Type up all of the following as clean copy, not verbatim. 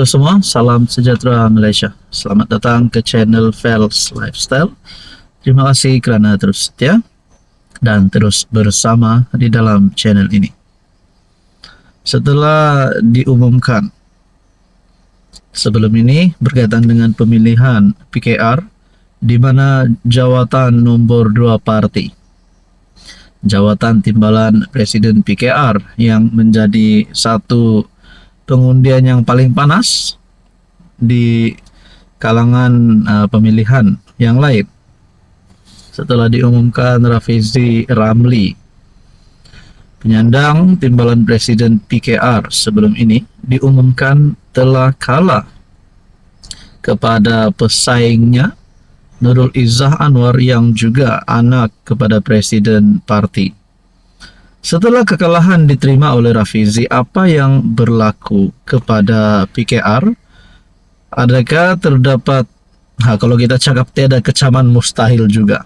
Halo semua, salam sejahtera Malaysia. Selamat datang ke channel Fels Lifestyle. Terima kasih kerana terus setia dan terus bersama di dalam channel ini. Setelah diumumkan sebelum ini berkaitan dengan pemilihan PKR, di mana jawatan nombor 2 parti, jawatan timbalan Presiden PKR yang menjadi satu pengundian yang paling panas di kalangan pemilihan yang lain. Setelah diumumkan Rafizi Ramli, penyandang timbalan Presiden PKR sebelum ini, diumumkan telah kalah kepada pesaingnya Nurul Izzah Anwar yang juga anak kepada Presiden parti. Setelah kekalahan diterima oleh Rafizi, apa yang berlaku kepada PKR? Adakah terdapat, kalau kita cakap tiada kecaman, mustahil juga.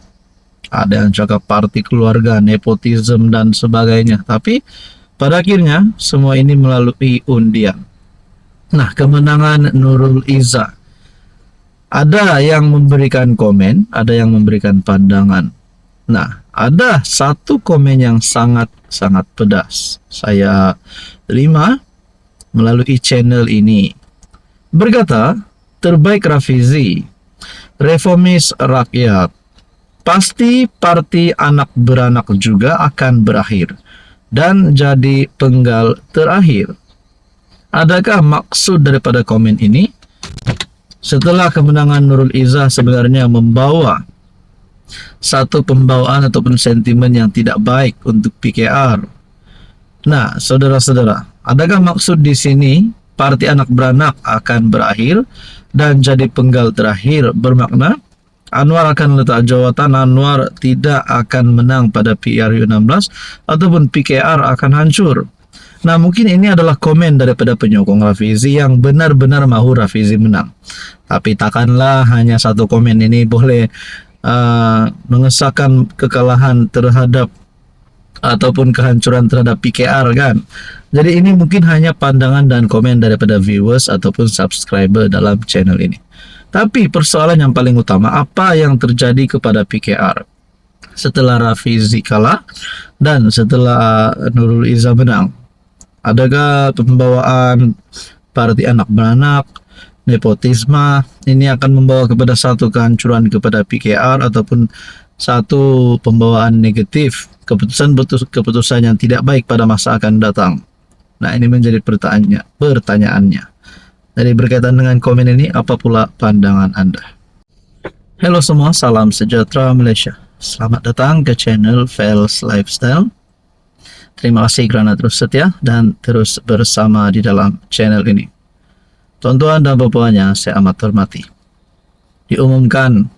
Ada yang cakap parti keluarga, nepotisme dan sebagainya. Tapi pada akhirnya semua ini melalui undian. Nah, kemenangan Nurul Izzah, ada yang memberikan komen, ada yang memberikan pandangan. Nah, ada satu komen yang sangat pedas saya terima melalui channel ini. Berkata, terbaik Rafizi, reformis rakyat, pasti parti anak beranak juga akan berakhir dan jadi penggal terakhir. Adakah maksud daripada komen ini? Setelah kemenangan Nurul Izzah sebenarnya membawa satu pembawaan ataupun sentimen yang tidak baik untuk PKR. Nah, saudara-saudara, adakah maksud di sini parti anak beranak akan berakhir dan jadi penggal terakhir bermakna Anwar akan letak jawatan, Anwar tidak akan menang pada PRU16 ataupun PKR akan hancur? Nah, mungkin ini adalah komen daripada penyokong Rafizi yang benar-benar mahu Rafizi menang. Tapi takkanlah hanya satu komen ini boleh mengesahkan kekalahan terhadap ataupun kehancuran terhadap PKR, kan? Jadi ini mungkin hanya pandangan dan komen daripada viewers ataupun subscriber dalam channel ini. Tapi persoalan yang paling utama, apa yang terjadi kepada PKR setelah Rafizi kalah dan setelah Nurul Izzah menang? Adakah pembawaan parti anak beranak, nepotisme ini akan membawa kepada satu kehancuran kepada PKR ataupun satu pembawaan negatif, keputusan yang tidak baik pada masa akan datang? Nah, ini menjadi pertanyaannya. Jadi berkaitan dengan komen ini, apa pula pandangan Anda? Halo semua, salam sejahtera Malaysia. Selamat datang ke channel Fels Lifestyle. Terima kasih kerana terus setia dan terus bersama di dalam channel ini. Tuan-tuan dan puan-puannya, saya amat hormati. Diumumkan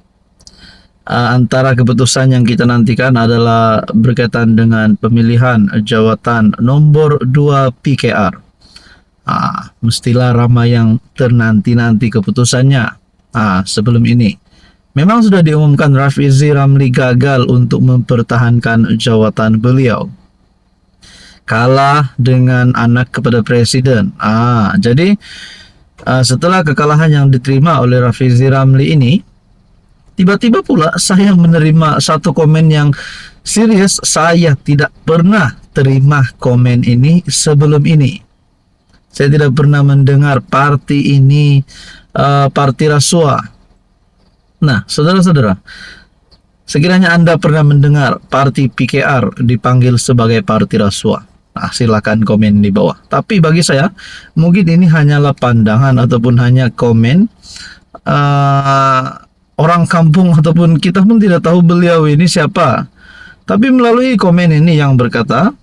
antara keputusan yang kita nantikan adalah berkaitan dengan pemilihan jawatan nombor 2 PKR. Mestilah ramai yang ternanti-nanti keputusannya. Sebelum ini memang sudah diumumkan Rafizi Ramli gagal untuk mempertahankan jawatan beliau, kalah dengan anak kepada Presiden. Jadi setelah kekalahan yang diterima oleh Rafizi Ramli ini, tiba-tiba pula saya menerima satu komen yang serius. Saya tidak pernah terima komen ini sebelum ini. Saya tidak pernah mendengar parti ini parti rasuah. Nah, saudara-saudara, sekiranya Anda pernah mendengar parti PKR dipanggil sebagai parti rasuah, silakan komen di bawah. Tapi bagi saya, mungkin ini hanyalah pandangan ataupun hanya komen orang kampung, ataupun kita pun tidak tahu beliau ini siapa. Tapi melalui komen ini yang berkata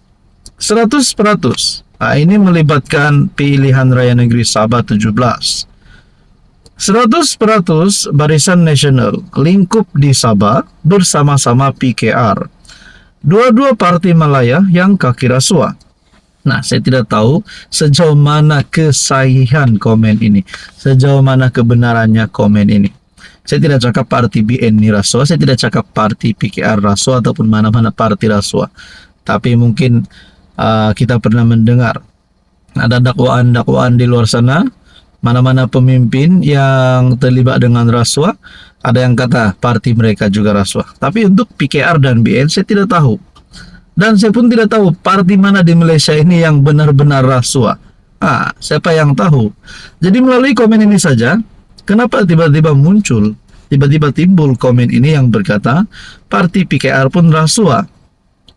100%, ini melibatkan pilihan raya negeri Sabah 17. 100% Barisan Nasional lingkup di Sabah bersama-sama PKR. Dua-dua parti Malaya yang kaki rasuah. Nah, saya tidak tahu sejauh mana kesahihan komen ini, sejauh mana kebenarannya komen ini. Saya tidak cakap parti BN ini rasuah, saya tidak cakap parti PKR rasuah ataupun mana-mana parti rasuah. Tapi mungkin kita pernah mendengar ada dakwaan-dakwaan di luar sana mana-mana pemimpin yang terlibat dengan rasuah, ada yang kata parti mereka juga rasuah. Tapi untuk PKR dan BN saya tidak tahu. Dan saya pun tidak tahu parti mana di Malaysia ini yang benar-benar rasuah. Siapa yang tahu? Jadi melalui komen ini saja, kenapa tiba-tiba timbul komen ini yang berkata parti PKR pun rasuah.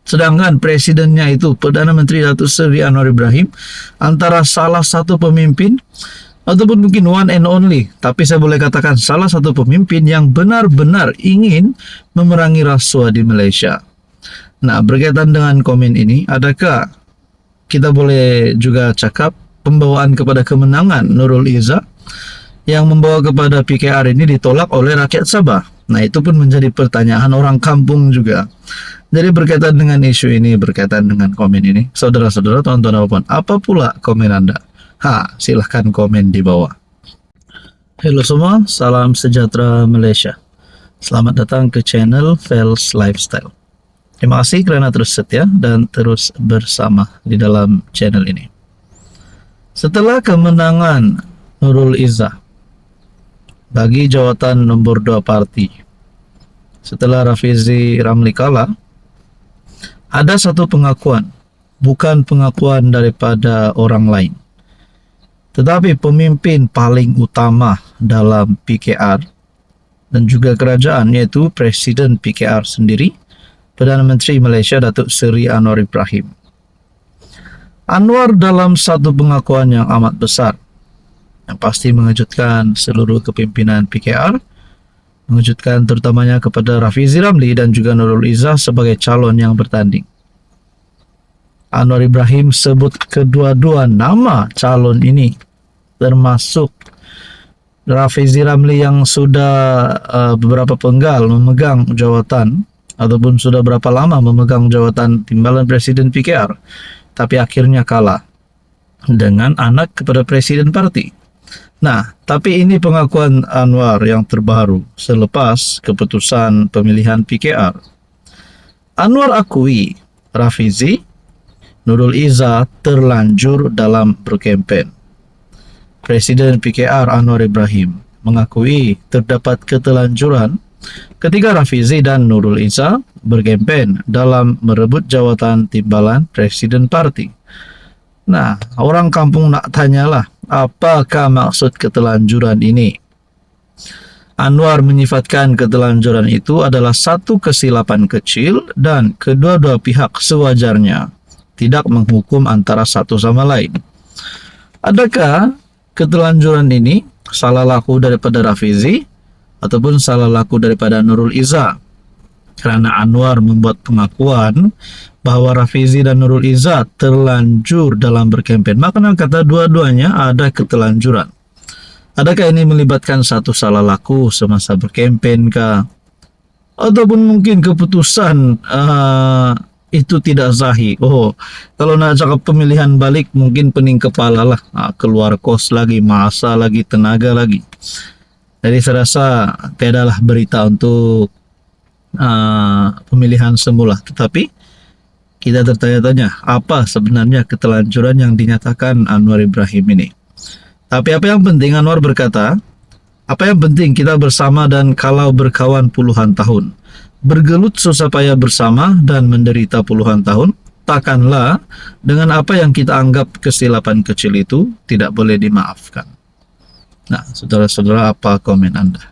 Sedangkan presidennya itu Perdana Menteri Datuk Seri Anwar Ibrahim antara salah satu pemimpin ataupun mungkin one and only, tapi saya boleh katakan salah satu pemimpin yang benar-benar ingin memerangi rasuah di Malaysia. Nah, berkaitan dengan komen ini, adakah kita boleh juga cakap pembawaan kepada kemenangan Nurul Izzah yang membawa kepada PKR ini ditolak oleh rakyat Sabah? Nah, itu pun menjadi pertanyaan orang kampung juga. Jadi berkaitan dengan isu ini, berkaitan dengan komen ini, saudara-saudara, tonton apa pula komen Anda? Silahkan komen di bawah. Halo semua, salam sejahtera Malaysia. Selamat datang ke channel Fels Lifestyle. Terima kasih kerana terus setia dan terus bersama di dalam channel ini. Setelah kemenangan Nurul Izzah bagi jawatan nombor 2 parti, setelah Rafizi Ramli kalah, ada satu pengakuan, bukan pengakuan daripada orang lain, tetapi pemimpin paling utama dalam PKR dan juga kerajaan, yaitu Presiden PKR sendiri, Perdana Menteri Malaysia Datuk Seri Anwar Ibrahim. Anwar dalam satu pengakuan yang amat besar, yang pasti mengejutkan seluruh kepimpinan PKR, mengejutkan terutamanya kepada Rafizi Ramli dan juga Nurul Izzah sebagai calon yang bertanding. Anwar Ibrahim sebut kedua-dua nama calon ini, termasuk Rafizi Ramli yang sudah beberapa penggal memegang jawatan ataupun sudah berapa lama memegang jawatan timbalan Presiden PKR, tapi akhirnya kalah dengan anak kepada Presiden Parti. Nah, tapi ini pengakuan Anwar yang terbaru selepas keputusan pemilihan PKR. Anwar akui Rafizi, Nurul Izzah terlanjur dalam berkempen. Presiden PKR Anwar Ibrahim mengakui terdapat keterlanjuran ketika Rafizi dan Nurul Izzah berkempen dalam merebut jawatan timbalan Presiden Parti. Nah, orang kampung nak tanyalah, apakah maksud keterlanjuran ini? Anwar menyifatkan keterlanjuran itu adalah satu kesilapan kecil dan kedua-dua pihak sewajarnya tidak menghukum antara satu sama lain. Adakah keterlanjuran ini salah laku daripada Rafizi ataupun salah laku daripada Nurul Izzah? Kerana Anwar membuat pengakuan bahawa Rafizi dan Nurul Izzah terlanjur dalam berkempen, maka kata dua-duanya ada keterlanjuran. Adakah ini melibatkan satu salah laku semasa berkempen kah? Ataupun mungkin keputusan itu tidak sahih. Kalau nak cakap pemilihan balik, mungkin pening kepala lah, keluar kos lagi, masa lagi, tenaga lagi. Jadi saya rasa tiadalah berita untuk pemilihan semula. Tetapi kita tertanya-tanya, apa sebenarnya keterlanjuran yang dinyatakan Anwar Ibrahim ini? Tapi apa yang penting, Anwar berkata, apa yang penting kita bersama dan kalau berkawan puluhan tahun, bergelut susah payah bersama dan menderita puluhan tahun, takkanlah dengan apa yang kita anggap kesilapan kecil itu tidak boleh dimaafkan. Nah, saudara-saudara, apa komen Anda?